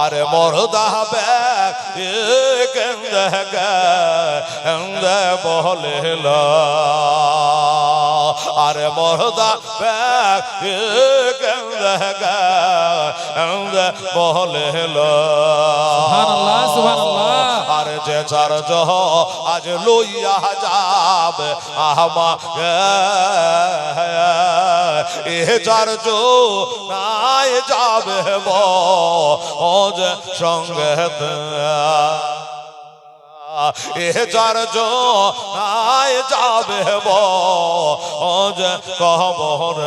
আরে মরদা কেন্দে বলে আরে মরদা কেন্দে বলে সুবহানাল্লাহ সুবহানাল্লাহ। আরে যে চার জহ আজ লইয়া যাবে আমা এ চার জো নাই যাবে ও যে সঙ্গে এ চার জো নাই যাবে ও যে কবর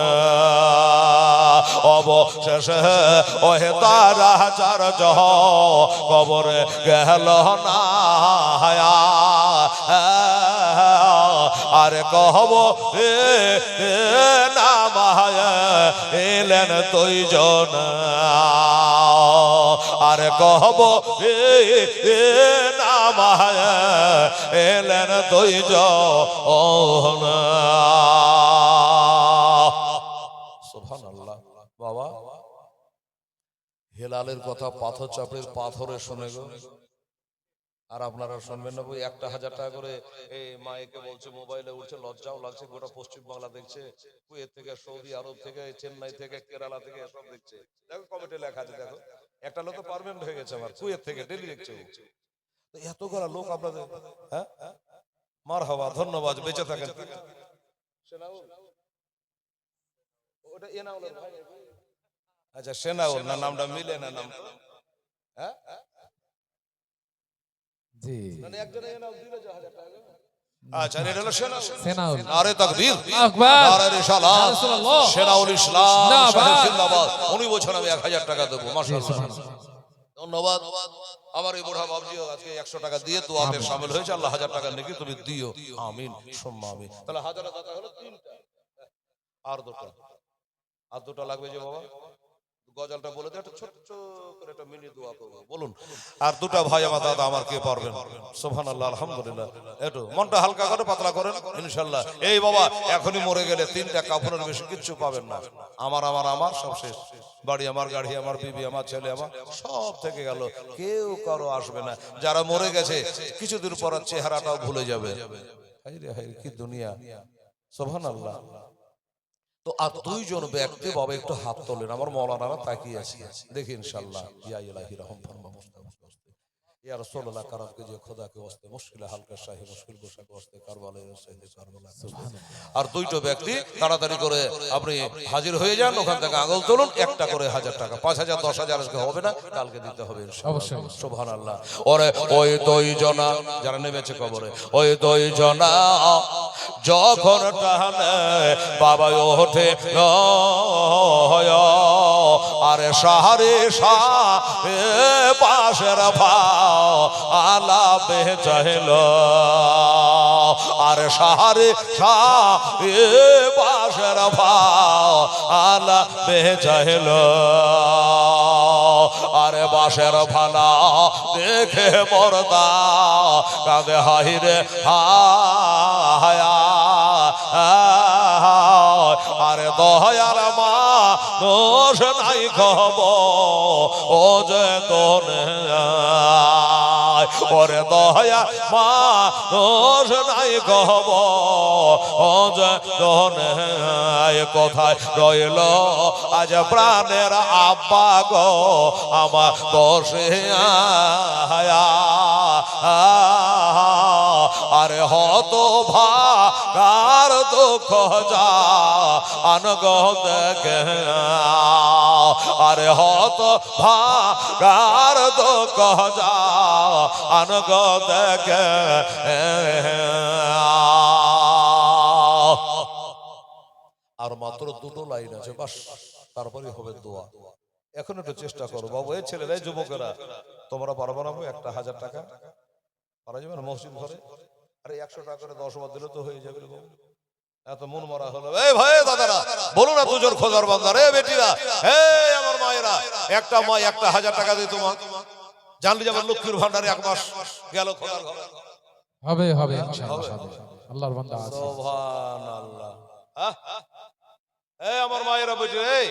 অবশেষে ওহে তারা চার জহ কবরে গেল না আরে কহব না মায়া এলেন দুইজন আরে কহব না মায়া এলেন দুইজন। সুবহানাল্লাহ। বাবা হেলালের কথা পাথর চাপড়ির পাথরে শুনে গো, আর আপনারা শুনবেন না? 1,000 টাকা করে এই মাইকে বলছে, মোবাইলে উঠছে, লজ্জাও লাগছে। গোটা পশ্চিম বাংলা দেখছে, কুয়েত থেকে, সৌদি আরব থেকে, চেন্নাই থেকে, কেরালা থেকে সব দেখছে। দেখো কমেন্টে লেখা আছে, দেখো একটা লোক তো পারমেন্ট হয়ে গেছে আমার, কুয়েত থেকে ডেলি দেখছে। এত করা লোক আপনাদের, হ্যাঁ মারহাবা, ধন্যবাদ, বেঁচে থাকেন। ওটা এনাউলের ভাই, আচ্ছা সেনাউল না, নামটা মিলে না নাম, হ্যাঁ জি আচ্ছা এটা হলো সেনাউল। নারে তাকবীর, আকবার, নারে রিসালাত, রাসূলুল্লাহ, সেনাউল ইসলাম জিন্দাবাদ, সাহেব জিন্দাবাদ। উনি বলছেন আমি 1000 টাকা দেবো, মাশাআল্লাহ, ধন্যবাদ। আমার এই বুড়া বাবজিও আজকে 100 টাকা দিয়ে দোয়াতে শামিল হয়েছে। আল্লাহ 1000 টাকা নাকি তুমি দিও, আমিন সুম্মা আমিন। তাহলে 1000 টাকা হলো 3টা, আর দুটো লাগবে যে বাবা গজলটা বলে দে, একটা ছোট্ট করে একটা মিনি দোয়া করবো, বলুন। আর দুটা ভাই আমার দাদা আমার কে পারবেন? সুবহানাল্লাহ, আলহামদুলিল্লাহ। একটু মনটা হালকা করে, পাতলা করেন ইনশাআল্লাহ। এই বাবা এখনই মরে গেলে 3টা কাফনের বেশি কিচ্ছু পাবেন না। আমার আমার আমার সব শেষ, বাড়ি আমার, গাড়ি আমার, বিবি আমার, ছেলে আমার, সব থেকে গেল, কেউ কারো আসবে না। যারা মরে গেছে কিছুদিন পর চেহারাটাও ভুলে যাবে। হায়রে হায়রে কি দুনিয়া, সুবহানাল্লাহ। তো আর দুইজন ব্যক্তি বাবা একটু হাত তোলেন, আমার মৌলানারা তাকিয়ে আছে, দেখি ইনশাআল্লাহ। ইয়া ইলাহি রহম ফরমা ইয়া রাসূলুল্লাহ কারাম কে যে খোদা কে ওয়াস্তে মুশকিল হালকা শাহি মুশকিল গোশা কে ওয়াস্তে কারবালায় সাইদে কারবালা। আর দুইটো ব্যক্তি তাড়াতাড়ি করে আপনি হাজির হয়ে যান, ওখান থেকে আঙুল তুলুন, একটা করে 1000 টাকা, 5000 10,000 আজকে হবে না, কালকে দিতে হবে ইনশাআল্লাহ। সুবহানাল্লাহ। ওরে ওই দুইজনা যারা নেমেছে কবরে, ওই দুইজনা যখন টানে বাবা ওঠে আরে সাহারে সাহে পাশের ভাও আলা বেচাইল, আরে সাহারে সাহে পাশের ভাও আলা বেচাইল, আরে বাসের ভালা দেখে মরদা কাঁদে হাইরে হায়া, আরে দয়ার মা দোষ নাই খব ও যে তোনে, ওরে দয়া মা দোষ নাই খব ও যে তোনে, কোথায় রইল আজ প্রাণের আব্বা গো আমার দোষে আয়া, আরে হত ভাগার দুঃখ যা আনগ দেখে, আরে হত ভাগার দুঃখ যা আনগ দেখে। আর মাত্র দুটো লাইন আছে বাস, তারপরে হবে দোয়া। এখন একটু চেষ্টা করো বাবু, এই ছেলেরা, যুবকেরা, তোমরা পারবো না 1,000 টাকা পারা যাবে না মসজিদ ঘরে? আরে 100 টাকা করে 10 বার দিলে তো হয়ে যাবে। এত মন মরা হলো, এই ভাই দাদারা বলুন না, দুজন খোদার বান্দা, রে বেটিরা, হে আমার মায়েরা, একটা মা 1,000 টাকা দিয়ে তোমার জানলে যাবে লক্ষ্মীর ভান্ডারে 1 মাস গেল খোদার ঘরে। হবে হবে ইনশাআল্লাহ, আল্লাহর বান্দা আছে। সুবহানাল্লাহ। এই আমার মায়েরা বলছে, এই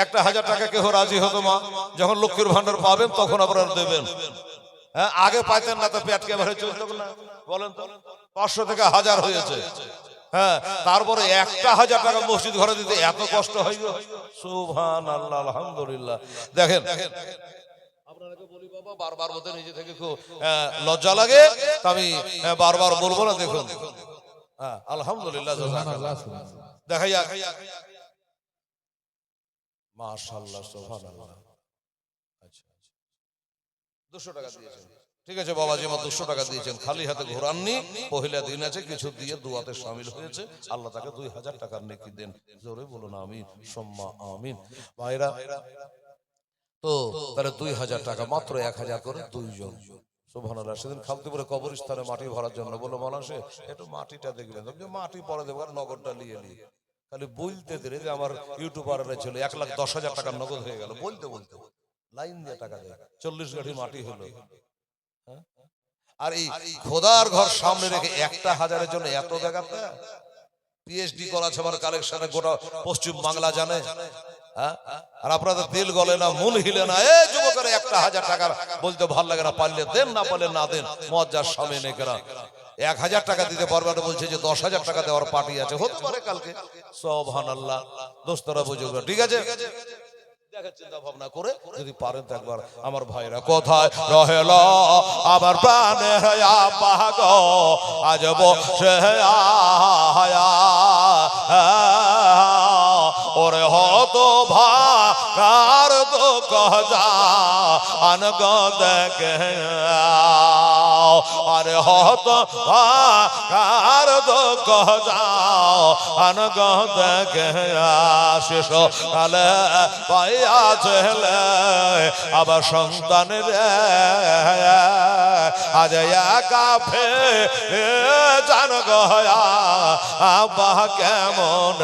1,000 টাকা কেউ রাজি হতো মা, যখন লক্ষ্মীর ভান্ডার পাবেন তখন আপনারা দেবেন। হ্যাঁ, আগে পাইতেন না তো পেট কেমন চলতো না, বলেন তো? 500 থেকে 1000 হয়েছে। হ্যাঁ, তারপরে 1,000 টাকা মসজিদ ঘরে দিতে এত কষ্ট হয় গো। সুবহানাল্লাহ, আলহামদুলিল্লাহ। দেখেন, আপনাকে বলি বাবা, বারবার বলতে নিজে থেকে খুব লজ্জা লাগে, তা আমি বারবার বলবো না। দেখুন, হ্যাঁ, আলহামদুলিল্লাহ, সুবহানাল্লাহ, সুবহানাল্লাহ। দেখা যাক। মাশাআল্লাহ, সুবহানাল্লাহ। আচ্ছা, 200 টাকা দিয়েছেন, ঠিক আছে বাবাজি, আমার 200 টাকা দিয়েছেন, খালি হাতে ঘোরাননি। পহিলা দিন আছে, কিছু দিয়ে দুয়াতে শামিল হয়েছে, আল্লাহ তাকে 2000 টাকার নেকি দেন। জোরে বলুন আমিন, সম্মা আমিন। ভাইরা, তো তাহলে 2000 টাকা, মাত্র 1000 করে দুইজন। সুবহানাল্লাহ। সেদিন খালতিপুরে কবরস্থানে মাটি ভরার জন্য বললো, মানুষে একটু মাটিটা দেখবেন, মাটি পরে দেবো, আর নগদটা নিয়ে নিই। খালি বলতে দেরে যে আমার ইউটিউবাররা ছিল 1,10,000 টাকার নগদ হয়ে গেল, বলতে বলতে লাইন দিয়ে টাকা দেয়, 40 গাড়ি মাটি হলো। হ্যাঁ? আর এই খোদার ঘর সামনে রেখে 1,000-এর জন্য এত দেখাতে, পিএইচডি করা আছে আমার কালেকশনে, গোটা পশ্চিম বাংলা জানে। হ্যাঁ, আর আপনাদের দিল গলে না, মন হিলে না। এই যুবকেরা 1,000 টাকা বলতে ভালো লাগে না, পারলে দেন, না পারলে না দেন, মজ্জার সামনে নেই কেনা। 1,000 টাকা দিতে পারবে না, বলছে যে 10,000 টাকা দেওয়ার পার্টি আছে, হতে পারে কালকে। সুবহানাল্লাহ, দোস্তরা বুঝুক, ঠিক আছে। চিন্তা ভাবনা করে যদি পারেন তো একবার আমার ভাইরা, কোথায় রহেল আমার প্রাণে গো, আজ বসে আয়া ওরে হত ভাগার তো কজা আনগ দেখে, আরে হত ভাগার তো কজা আনগ দেখে, শেষ কালে পাইয়া ছেলে আবার সন্তান রে, আজ একা ফে জান গয়া আবা কেমন,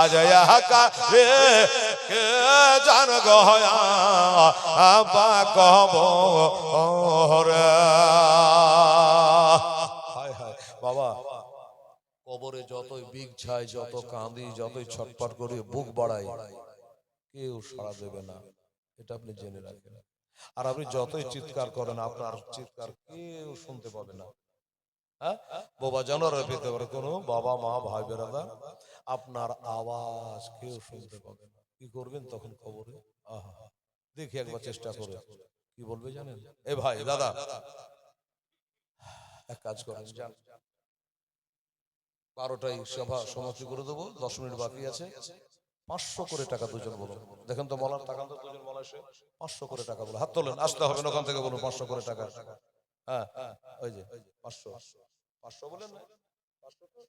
আজ একা রে জান গয়া আবা কব রে। হায় হায় বাবা, কবরে যতই বিগ ছাই, যত কাঁদি, যতই ছটফট করে বুক বাড়াই, কেউ সাড়া দেবে না, এটা আপনি জেনে রাখবেন। আর আপনি যতই চিৎকার করেন, আপনার চিৎকার কেউ শুনতে পাবে না। হ্যাঁ, বাবা জানারা পেতে পারে, কোনো বাবা মা ভাই বেরাদার, আপনার আওয়াজ কেউ শুনতে পাবে না। কি করবেন তখন কবরে? আহা, দেখি একবার চেষ্টা করে, কি বলবে জানেন? এ ভাই দাদা, এক কাজ করেন, যান 12টায় সভা সমাপ্তি করে দেবো, 10 মিনিট বাকি আছে। 500 করে টাকা দুজন বলুন। দেখেন তো মলার টাকা তো দুজন মলা এসে 500 করে টাকা বলো, হাত তোলেন, আসতে হবে না ওখান থেকে, বলুন 500 করে টাকা। হ্যাঁ, ওই যে 500 500 বলেন না, 500 তো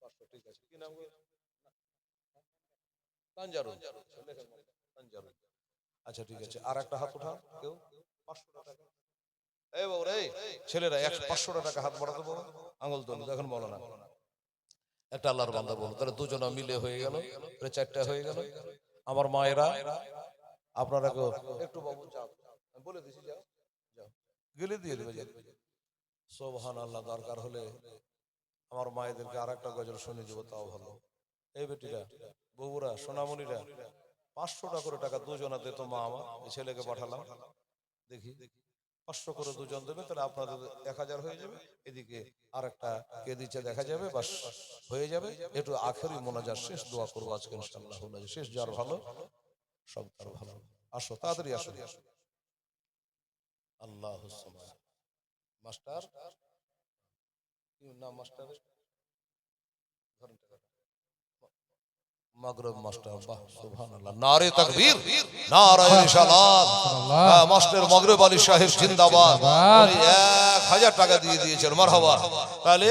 500, ঠিক আছে। কি নাম? তানজারুল, লেখেন তানজারুল। আচ্ছা ঠিক আছে, আর একটা হাত উঠান কেউ, 500 টাকা। এই বাবু রে, ছেলেরা 500 টাকা হাত বাড়াতে বলো, আঙুল তোলো, দেখেন বলো না। একটা আল্লাহর বান্দা বলো, তাহলে দুজনা মিলে হয়ে গেল, 4টা হয়ে গেল। আমার মায়েরা, আপনারা একটু বাবু যাও, আমি বলে দিছি, যাও যাও, গেলে দিয়ে দেবে। সুবহানাল্লাহ। দরকার হলে আমার মায়েদেরকে আর একটা গজল শুনিয়ে দেবো, তাও ভালো। এই বেটিরা, বউরা, সোনামণিরা, 500 টাকা করে টাকা দুজনা দিত মা আমার, এই ছেলেকে পাঠালাম, দেখি 500 করে দুজন দেবে, তাহলে আপনাদের 1000 হয়ে যাবে। এদিকে আর একটা কে দিচ্ছে দেখা যাবে, বাস হয়ে যাবে। একটু আখেরি মোনাজাত শেষ দোয়া করবো আজকে ইনশাআল্লাহ। শেষ যার ভালো, সব তার ভালো। আসো তাড়াতাড়ি আসো। আল্লাহ মাস্টার, কি নাম মাস্টার? মাগরিব মাস্টার, বাহ সুবহানাল্লাহ, নারে তাকবীর, নারে রিসালাত। মাস্টার মাগরিব আলী সাহেব জিন্দাবাদ। উনি 1000 টাকা দিয়ে দিয়েছেন, মারহাবা। তাহলে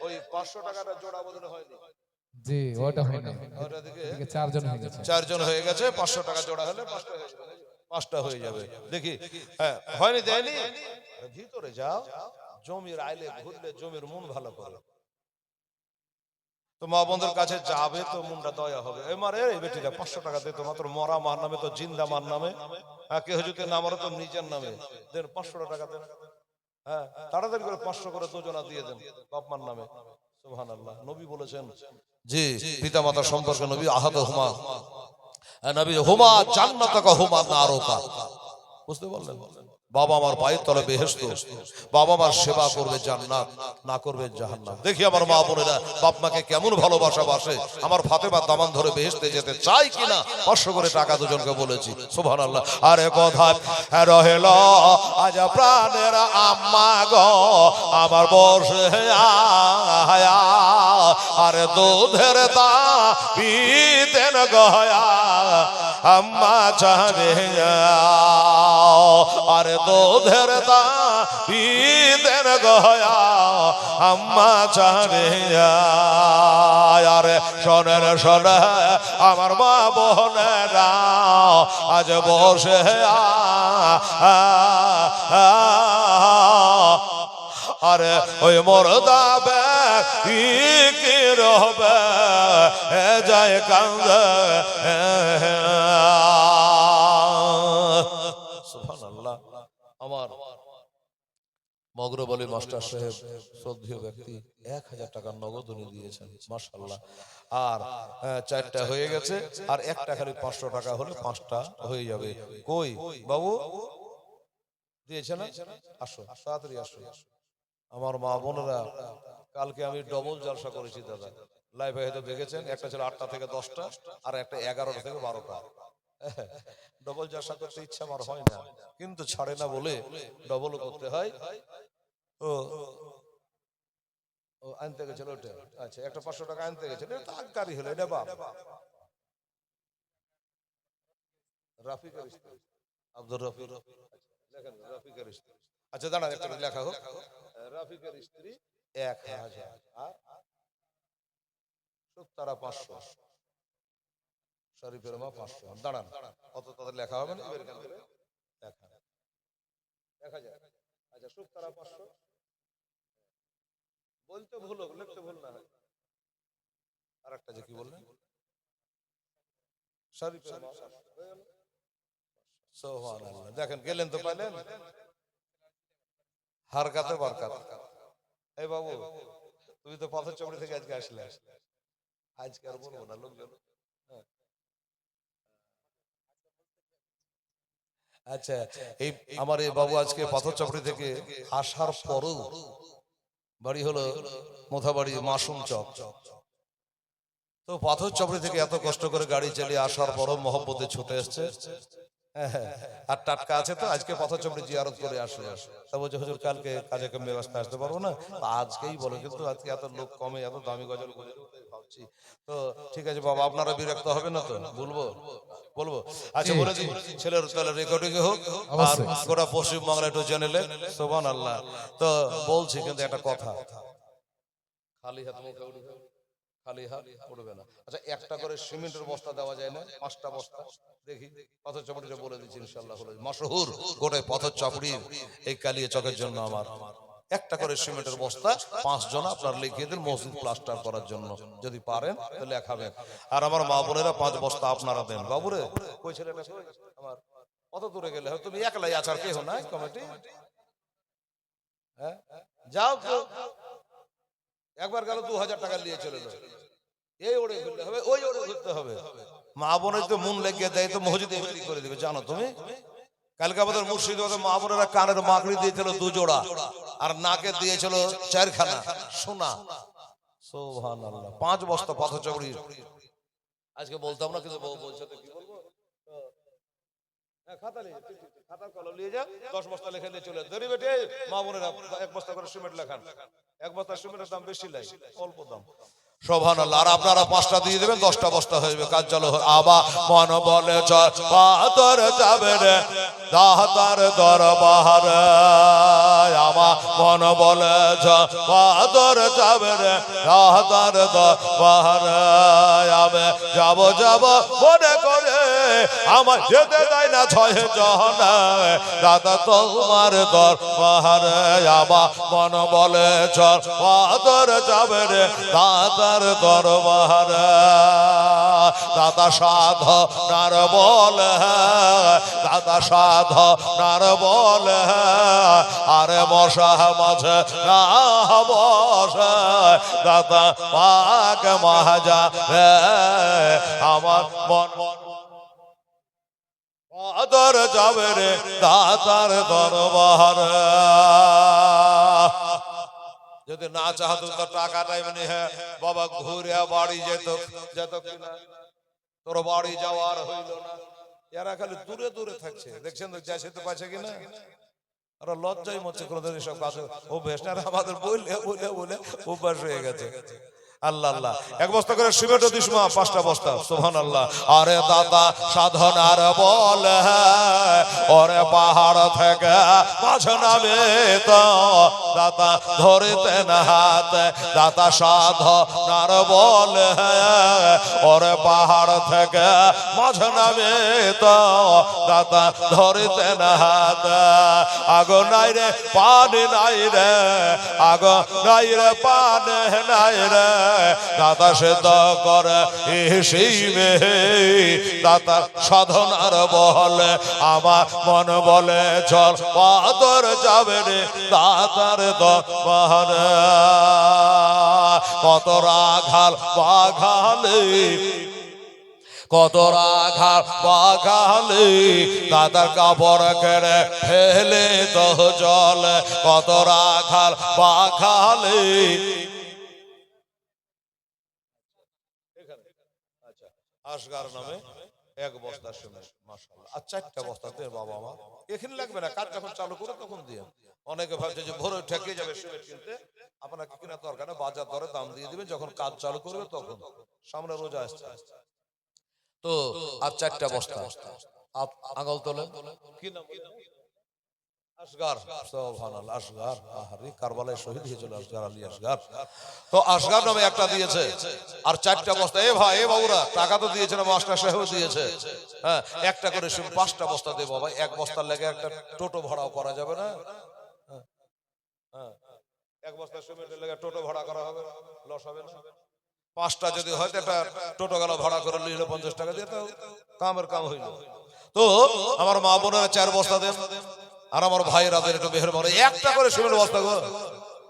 ওই 500 টাকাটা জোড়া বদলে হয়নি? জি, ওটা হয়নি, ওটা দিকে এদিকে 4 জন হয়ে গেছে। 4 জন হয়ে গেছে, 500 টাকা জোড়া হলে 5টা হয়ে যাবে। দেখি, হ্যাঁ হয়নি, দেয়নি। ভিতরে যাও, জমির আইলে ঘুরলে জমির মন ভালো করে, তো মা বন্ধুর কাছে যাবে তো মনটা দয়া হবে। এমারে এই বেটিটা 500 টাকা দিত, মাত্র মরা মার নামে তো জিন্দা মার নামে, কেউ যদি না মরে তো নিজের নামে দেন, 500 টাকা দেন। হ্যাঁ, তাড়াতাড়ি করে 500 করে দুজনা দিয়ে দেন বাপ মার নামে। সুবহানাল্লাহ। নবী বলেছেন যে পিতা মাতা সম্পর্কে নবী আহাদ হুমা নবী হুমা জান্নাতাকা হুমা নারুকা। বুঝতে পারলেন? বাবা আমার পায়ের তলে বেহেশত, বাবা আমার সেবা করবে জান্নাত, না করবে জাহান্নাম। দেখি আমার মা বোনেরা বাপ মাকে কেমন ভালোবাসা বাসে। আমার ফাতেমা দামান ধরে বেহেশতে যেতে চাই কিনা 500 করে টাকা দুজনকে বলেছি। সুবহানাল্লাহ। আরে কথা রহেল আজ প্রাণের আম্মা গো আমার বসে আয়া, আরে দুধের তা পিতেন গয়া আম্মা চাহে, আরে দুধের তা পিতেন গয়া আম্মা চাহে। আরে শোনেন শোনে আমার মা বোনেরা আজ বসে আরে ওই মরদাবে কি রবে যায় কান্দে। সুবহানাল্লাহ। আমার মগরব আলী মাস্টার সাহেব শ্রদ্ধেয় ব্যক্তি 1000 টাকার নগদ উনি দিয়েছেন, মাশাআল্লাহ। আর 4টা হয়ে গেছে, আর একটা খালি 500 টাকা হলে 5টা হয়ে যাবে। কই বাবু দিয়েছে না? আসো তাড়াতাড়ি আসো। আমার মা বোনেরা কালকে আমি ডবল জলসা করেছি দাদা, লাইভে হয়তো দেখেছেন। একটা ছিল 8টা থেকে 10টা, আর একটা 11টা থেকে 12টা। ডবল জলসা করতে ইচ্ছা আমার হয় না, কিন্তু ছাড়ে না বলে ডবল করতে হয়। ও ও আনতে গেছিল ওটা, আচ্ছা একটা 500 টাকা আনতে গেছিল, এটা আগারি হলো। এটা বাপ রাফিকের স্ত্রী, আব্দুর রফিক। লেখেন রাফিকের স্ত্রী। আচ্ছা দাঁড়ান একটা লেখা হোক, রাফিকের স্ত্রী 1000 আর সুক্তারা 500, শরীফের মা 500। দাঁড়ান অত তাদের লেখা হবে না, এবার এখান থেকে 1000। আচ্ছা সুক্তারা 500 বলতে ভুল হোক, লিখতে ভুল না হয়। আর একটা যে কি বললেন শরীফের মা 500। সুবহানাল্লাহ। দেখেন গেলেন তো পাইলেন, হারকাতে বারকাত। এই বাবু তুমি তো পাথর চবড়ি থেকে আজকে আসলে, আজকে আর বলবো না লোকজন। আচ্ছা এই আমার এই বাবু আজকে পাথর চাপড়ি থেকে আসার পরও বাড়ি হলো মোথাবাড়ি মাসুম চক। তো পাথর চাপড়ি থেকে এত কষ্ট করে গাড়ি চালিয়ে আসার পরও মহব্বতে ছুটে এসছে। আর টাটকা আছে তো আজকে পাথর চাপড়ি জিয়ারত করে আসলে। তা বলছে হুজুর কালকে কাজে কামে ব্যস্ত আসতে পারবো না, আজকেই বলো। কিন্তু আজকে এত লোক কমে, এত দামি গজল ভাবছি। তো ঠিক আছে বাবা, আপনারা বিরক্ত হবে না তো? বলবো বলবো আচ্ছা বলে দিই, ছেলের তাহলে রেকর্ডিং হোক আর গোটা পশ্চিমবাংলা একটু জেনেলে। সুবহানাল্লাহ। তো বলছি কিন্তু একটা কথা, খালি হাত মুখে উঠবে, খালি হাত উঠবে না। আচ্ছা একটা করে সিমেন্টের বস্তা দেওয়া যায় না? 5টা বস্তা দেখি। পাথর চাপড়িটা বলে দিচ্ছি ইনশাআল্লাহ হলো মাশহুর গোটায় পাথর চাপড়ির এই কালিয়া চকের জন্য আমার একটা করে সিমেন্টের বস্তা 5 জন আপনার লিখিয়ে দিন মসজিদ প্লাস্টার করার জন্য, যদি পারেন তো লেখাবেন। আর আমার মা বোনেরা 5 বস্তা আপনারা দেন। বাবুরে কই ছেলেটা আমার কত দূরে গেলে তুমি একলাই আছার কেহ নাই কমিটি? হ্যাঁ যাও তো, একবার গেল 2000 টাকা নিয়ে চলে এলো। এই ওড়ে ঘুরতে হবে, ওই ওড়ে ঘুরতে হবে। মা বোনের তো মন লেগে দেয় তো মসজিদে এমনি করে দিবে, জানো তুমি? কালকে আমাদের মুর্শিদাবাদের মা বোনেরা কানের মাকড়ি দিয়েছিল 2 জোড়া, আর নাকে দিয়েছিল 4খানা সোনা। সুবহানাল্লাহ। 5 বস্তা পাথর চাপড়ি আজকে বলতাম না, কিন্তু বলছে তো কি বলবো। খাতা নিয়ে খাতা কলম নিয়ে যা, 10 বস্তা লেখা নিয়ে চলে দেরি বেটে। মা বোনেরা 1 বস্তা করে সিমেন্ট লেখান। 1 বস্তা সিমেন্টের দাম বেশি লাগে, অল্প দাম। সুবহানাল্লাহ। আর আপনারা 5টা দিয়ে দেবেন, 10টা বস্তা হয়ে যাবে, কাজ চালু। আবা মন বলে চল পাথর যাবে রে দাতার দরবার, আমা মন বলে চল পাথর যাবে রে দাতার দরবার। আমি যাব যাব মনে করে আমার যেতে দেয় না 6 জন, দাদা তোমার দরবার। আমা মন বলে চল পাথর যাবে রে দাদা দরবার। দাদা সাধনার বলে, দাদা সাধনার বলে আরে মশা মাঝে না বসে দাতা পাক মহাজা আমার মন আদর যাবে রে দাতার দরবার। যদি না চাহতো তো টাকাটাই মানে হ্যাঁ বাবা ঘুরে বাড়ি যেত যেত কিনা, তোর বাড়ি যাওয়ার হইল না। এরা খালি দূরে দূরে থাকছে, দেখছেন তো যাইতে তো পারছে কিনা। আর লজ্জাই মরছে কোনোদিন এসব কাজ অভ্যাস না, আমাদের বলে বলে বলে অভ্যাস হয়ে গেছে। আল্লাহ আল্লাহ, এক বস্তা করে সিমেন্ট দিস মা, 5টা বস্তা, সুবহানাল্লাহ। আরে দাদা সাধনার বলে ওরে পাহাড় থেকে মাছ নামে তো দাতা ধরিতে না হাতে, দাতা সাধনার বলে ওরে পাহাড় থেকে মাছ নামে তো দাতা ধরিতে না হাতে। আগো নাই রে পানি নাই রে, আগো নাই রে পানি নাই রে, দাতা সেদ্ধ করে হিসিবে দাতা সাধনার বলে আমার মন বলে চল পাদর যাবে রে দাতার দরবারে। কত রাখাল বাঘালে কত রাখাল বাঘালে দাদার কাপড় কেড়ে ফেলে তো জল, কত রাখাল বাঘালে আসগার নামে 1 বস্তা সিমেন্ট, মাশাআল্লাহ। আর 4টা বস্তা দে বাবা আমার, এখানে লাগবে না, কাজ যখন চালু করে তখন দিয়ে। অনেকে ভাবছে যে ভোরে ঠেকে যাবে সিমেন্ট কিনতে, আপনাকে কিনা দরকার না, বাজার দরে দাম দিয়ে দিবেন, যখন কাজ চালু করবে তখন। সামনে রোজা আসছে তো আর 4টা বস্তা আঙুল তোলে কি নাম আসগার, সুবহানাল্লাহ। আসগার আহারে কারবালায় শহীদ হয়েছিল আসগার আলী আসগার। তো আসগার নামে একটা দিয়েছে আর 4টা বস্তা। এ ভাই এ বাবুরা টাকা তো দিয়েছে না, মাস্টার সাহেব দিয়েছে, হ্যাঁ একটা করে 5টা বস্তা দে বাবা। 1 বস্তার লেগে একটা টোটো ভাড়াও করা যাবে না, হ্যাঁ 1 বস্তা সিমেন্টের লেগে টোটো ভাড়া করা হবে, লস হবে না। 5টা যদি হয় একটা টোটো গেল ভাড়া করে নিল 50 টাকা দিয়ে, তো কামের কাম হইল। তো আমার মা বোনেরা 4 বস্তা দেন, আর আমার ভাইয়েরাদের একটু মেহেরবানি, একটা করে সিমেন্ট বস্তা গো।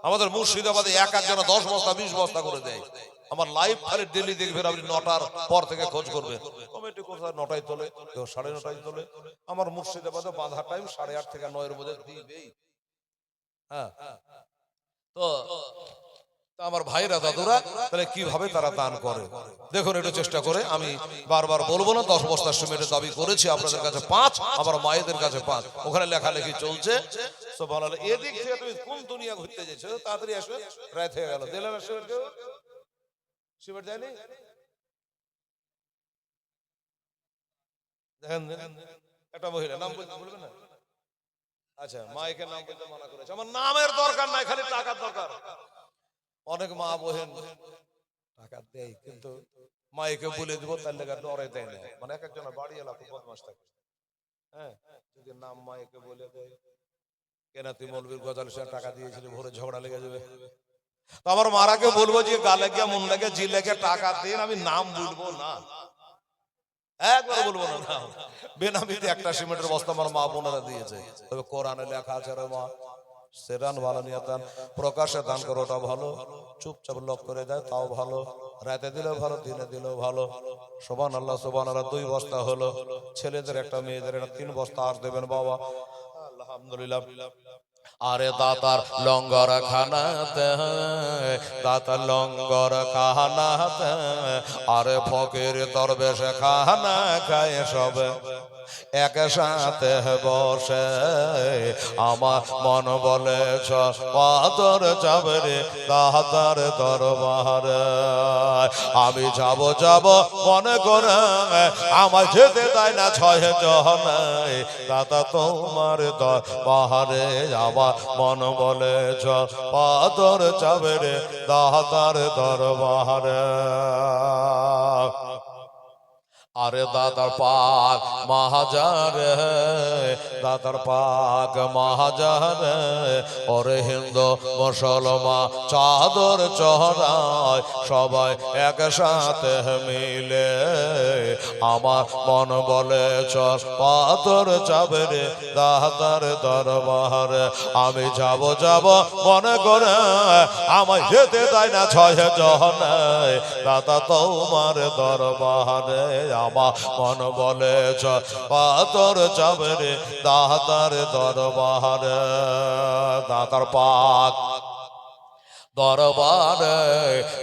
আমাদের মুর্শিদাবাদে এক একজন 10 বস্তা 20 বস্তা করে দেয়। আমার লাইভ খালি ডেলি দেখবেন আপনি, 9টার পর থেকে খোঁজ করবেন। কমিটি কোথায় 9টায় তোলে, কেউ 9:30টায় তোলে। আমার মুর্শিদাবাদে বাঁধা টাইম 8:30 থেকে 9-এর মধ্যে দিবেই। হ্যাঁ তো আমার ভাইরা দাদুরা তাহলে কিভাবে তারা দান করে দেখুন, একটু চেষ্টা করে। আমি বারবার বলবো না, 10 বস্তা সিমেন্টের দাবি করেছি আপনাদের কাছে 5, আমার মায়েদের কাছে 5, ওখানে লেখালেখি চলছে। সুবহানাল্লাহ। এদিক থেকে তুমি কোন দুনিয়া ঘুরতে যাচ্ছ, তাড়াতাড়ি আসো, রাত হয়ে গেল। দিলাম সিমেন্ট যায়নি, দেখেন একটা মহিলা নাম বলবে না, আচ্ছা মাইকের নাম বলতে মানা করেছে। আমার নামের দরকার নাই, খালি টাকার দরকার। অনেক মা বোন টাকা দেয় কিন্তু মাইকে বলে দিব তার লেগে ডরে দেয় না, মানে এক একজনের বাড়ি এলাকা খুব বদমাশ থাকে। হ্যাঁ যদি নাম মাইকে বলে দেয়, কেন তুই মৌলবীর গজালের সঙ্গে টাকা দিয়েছিলি, ভোরে ঝগড়া লেগে যাবে। তো আমার মারাকে বলবো যে গালে গিয়ে মন লাগে জি লেগে টাকা দিন, আমি নাম বলবো না, একবার বলবো না নাম। বেনামিতে একটা সিমেন্টের বস্তা আমার মা বোনেরা দিয়েছে, তবে কোরআনে লেখা আছে রে মা সেরান ভালো নিয়ে দান, প্রকাশে দান করো ওটা ভালো, চুপচাপ লক করে দেয় তাও ভালো, রাতে দিলেও ভালো দিনে দিলেও ভালো। সুবহানাল্লাহ সুবহানাল্লাহ। 2 বস্তা হলো, ছেলেদের একটা মেয়েদের একটা 3 বস্তা আর দেবেন বাবা, আলহামদুলিল্লাহ। আরে দাতার লঙ্গর খানাতে, দাতার লঙ্গর খানাতে, আরে ফকির দরবেশ খানা খায় সব একসাথে বসে, আমার মন বলে পাদর যাবে রে দাতার দরবারে। আমি যাব যাব মনে করে আমার যেতে দেয় না 6 জন, দাতা তোমার দরবারে আমার মন বলে পাদর যাবে রে দাতার দরবারে। আরে দাদার পাক মহাজারে, দাদার পাক মহাজারে, ওরে হিন্দু মুসলমান চাদর চড়ায় সবাই একসাথে মিলে, আমার মন বলে চল পাথর যাবে রে দাদার দরবারে, আমি যাব যাব মনে করে আমায় যেতে দেয় না ছয় জনে, দাদা তোমার দরবারে, আমার মন বলে চল পাথর যাবে রে দাদার দরবারে, দাদার পাক দরবারে,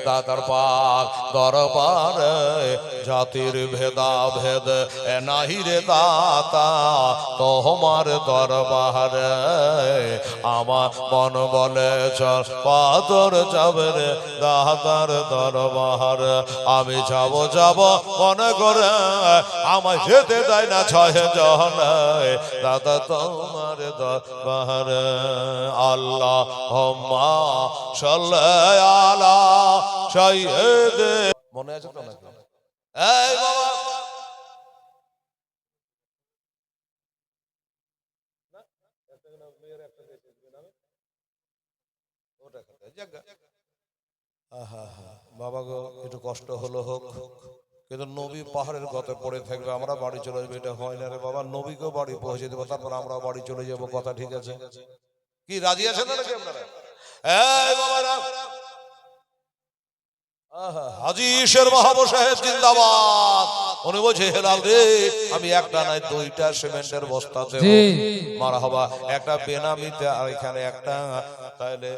দাদার পাক দরবারে, জাতির ভেদা ভেদ নাহি রে দাতা তোমার দরবারে, আমার মন বলে চল পাথর যাবে রে দাদার দরবারে, আমি যাব যাব মনে করে আমায় যেতে দেয় না ছয় জনে, দাদা তোমার দরবারে, আল্লাহ হুম্মা আলা সাইয়্যিদে, মনে আছে তো নাকি? এই বাবা বাবা গো, একটু কষ্ট হলো হোক, কিন্তু নবী পাহাড়ের গতে পড়ে থাকবে, আমরা বাড়ি চলে যাবো, এটা হয় না রে বাবা। নবীকে বাড়ি পৌঁছে দেবো, তারপর আমরা বাড়ি চলে যাবো, কথা ঠিক আছে? কি রাজি আছেন না নাকি আপনারা? এই বাবারা, হাজী শের মাহবুব সাহেব জিন্দাবাদ। উনি বলছে হেলাল রে, আমি একটা নাই দুইটা সিমেন্টের বস্তা দেব, মারহাবা, একটা বেনামিতে আর এখানে একটা, তাহলে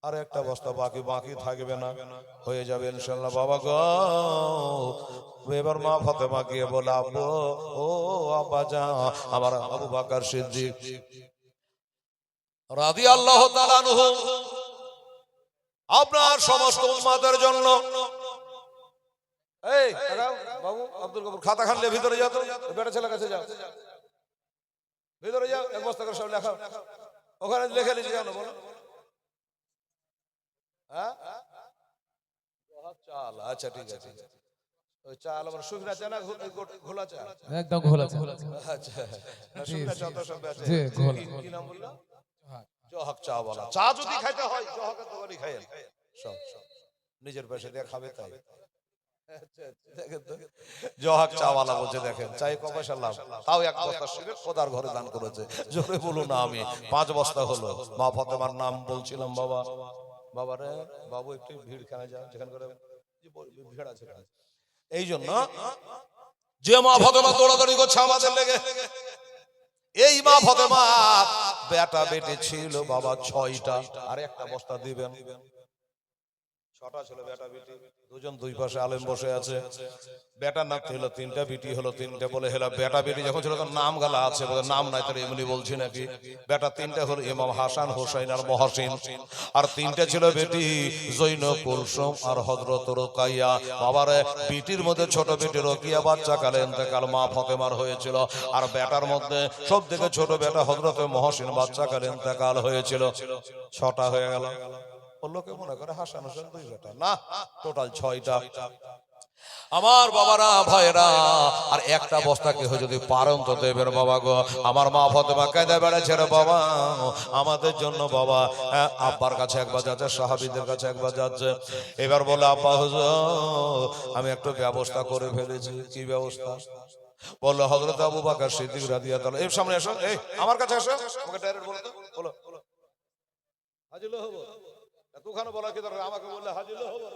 আর একটা বস্তা বাকি বাকি থাকবে না, হয়ে যাবে ইনশাআল্লাহ। বাবা গো, এবার মা ফাতেমা গিয়ে বলে আব্বু, ও আব্বা যা, আমার আবু বকর সিদ্দিক রাদিয়াল্লাহু তাআলা আনহু আপনার সমস্ত উম্মতের জন্য, এই বাবু আব্দুল গফুর, খাতা খান নিয়ে ভিতরে যাও তো, বেটা ছেলে কাছে যাও, ভিতরে যাও, এক বস্তা করে সব লেখা, ওখানে লিখে লিখে যাও না, বলো। হ্যাঁ চাল, আচ্ছা ঠিক আছে, ওই চাল আমার শুকনা চা না ঘোলা চা? একদম ঘোলা চা। আচ্ছা, শুকনা চা তো সব আছে। জি ঘোলা। কি নাম বললা? জহক চা वाला। চা যদি খাইতে হয় জহকের দোকানে খাইয়েন, সব নিজের পয়সা দিয়ে খাবে তাই। আচ্ছা দেখেন তো, জহক চা वाला বলছে, দেখেন চাই ক পয়সা লাভ, তাও এক বস্তা সিগারেট খোদার ঘরে দান করেছে। জোরে বলুন না, আমি 5 বস্তা হলো। মা ফাতেমার নাম বলছিলাম বাবা, বাবা রে বাবু একটু ভিড় খানা যাও, যেখানে করে ভিড় আছে। এই জন্য যে মা ফাতেমা দৌড়াদৌড়ি করছে আমাদের লেগে, এই মা ফাতেমা বেটা বেটি ছিল বাবা 6টা, আর একটা বস্তা দিবেন, 6টা ছিল বেটা বেটি, দুজন দুই পাশে আলেম বসে আছে। বেটা নাতি হলো 3টা, বেটি হলো 3টা, বলে হেলা বেটা বেটি যখন ছিল তখন নাম গালা আছে, বলে নাম নাই তোর এমনি বলছি নাকি। বেটা 3টা হলো ইমাম হাসান, হোসেন আর মহসিন, আর 3টা ছিল বেটি, জৈনব, কুলসুম আর হযরত রুকাইয়া। বাবারে, বেটির মধ্যে ছোট বেটি রোকিয়া বাচ্চা কালে ইন্তেকাল মা ফাতেমার হয়েছিল, আর বেটার মধ্যে সবথেকে ছোট বেটা হযরত মহসিন বাচ্চা কালে ইন্তেকাল হয়েছিল। 6টা হয়ে গেল। লোকে মনে করে হাসান হোসেন 2 বেটা, না টোটাল 6টা। আমার বাবারা ভাইরা, আর একটা বস্তা কেহ যদি পারেন তো দেবেন বাবা গো। আমার মা ফাতেমা কাঁদে বেড়াচ্ছে রে বাবা আমাদের জন্য বাবা। আব্বার কাছে একবার যাচ্ছে, সাহাবীদের কাছে একবার যাচ্ছে, এবার বলে আব্বা হুজুর আমি একটা ব্যবস্থা করে ফেলেছি। কি ব্যবস্থা? বললো হযরত আবু বকর সিদ্দিক রাদিয়াল্লাহু তাআলা। এই সামনে এসো, এই আমার কাছে এসো, আমাকে ডাইরেক্ট বলো তো, বলো বলো। হাজিল হবো তুখানে বলা কি দরকার, আমাকে বললে হাজিল হবো,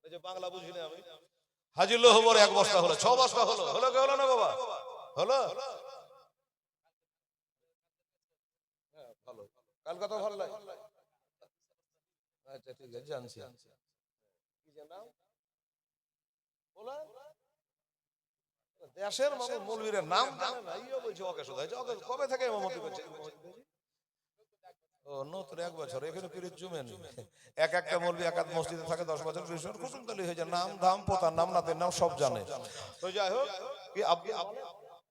এই যে বাংলা বুঝি না আমি। হাজিল হবর 1 বস্তা হলো, 6 বস্তা হলো, হলো কি হলো না বাবা? হলো। হ্যাঁ ভালো, কাল কথা ভালো লাগে। আচ্ছা ঠিক আছে, জানছি। কি যে নাম বলা, দেশের মৌলবীর নাম জানে না, ইও বলছে ওকে শুধু কবে থেকে ইমামতি করছে? ও নতুন 1 বছর, এখানে পিরিত জুমে নেই। একটা মৌলবী এক মসজিদে থাকে 10 বছর, কুসুমতালি হয়ে যায়, নাম ধাম পোতার নাম নাতের নাম সব জানে। তো যাই হোক, কি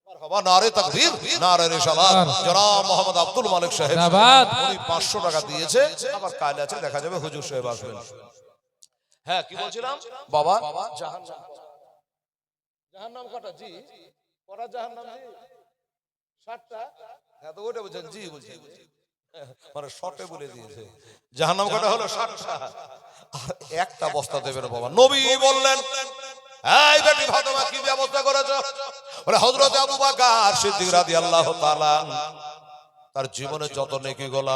মারহাবা, নারে তাকবীর, নারে রিসালাত। জনাব মোহাম্মদ আব্দুল মালিক সাহেব উনি 500 টাকা দিয়েছে, আবার কাল আছে দেখা যাবে হুজুর সাহেব আসবেন। হ্যাঁ কি বলছিলাম বাবা, জাহান্নাম জাহান্নাম কটা? জি কটা জাহান্নাম? জি 7টা। হ্যাঁ তো ওটা বলছেন জি বলছি, মানে শর্টে বলে দিয়েছে। জাহান্নাম কটা হলো? 7টা। আর একটা বস্তা দেবেন বাবা। নবী বললেন, এই বেটি ফাতেমা কি ব্যবস্থা করেছো? বলে হযরত আবু বকর সিদ্দিক রাদিয়াল্লাহু তাআলা তার জীবনে যত নেকি গোলা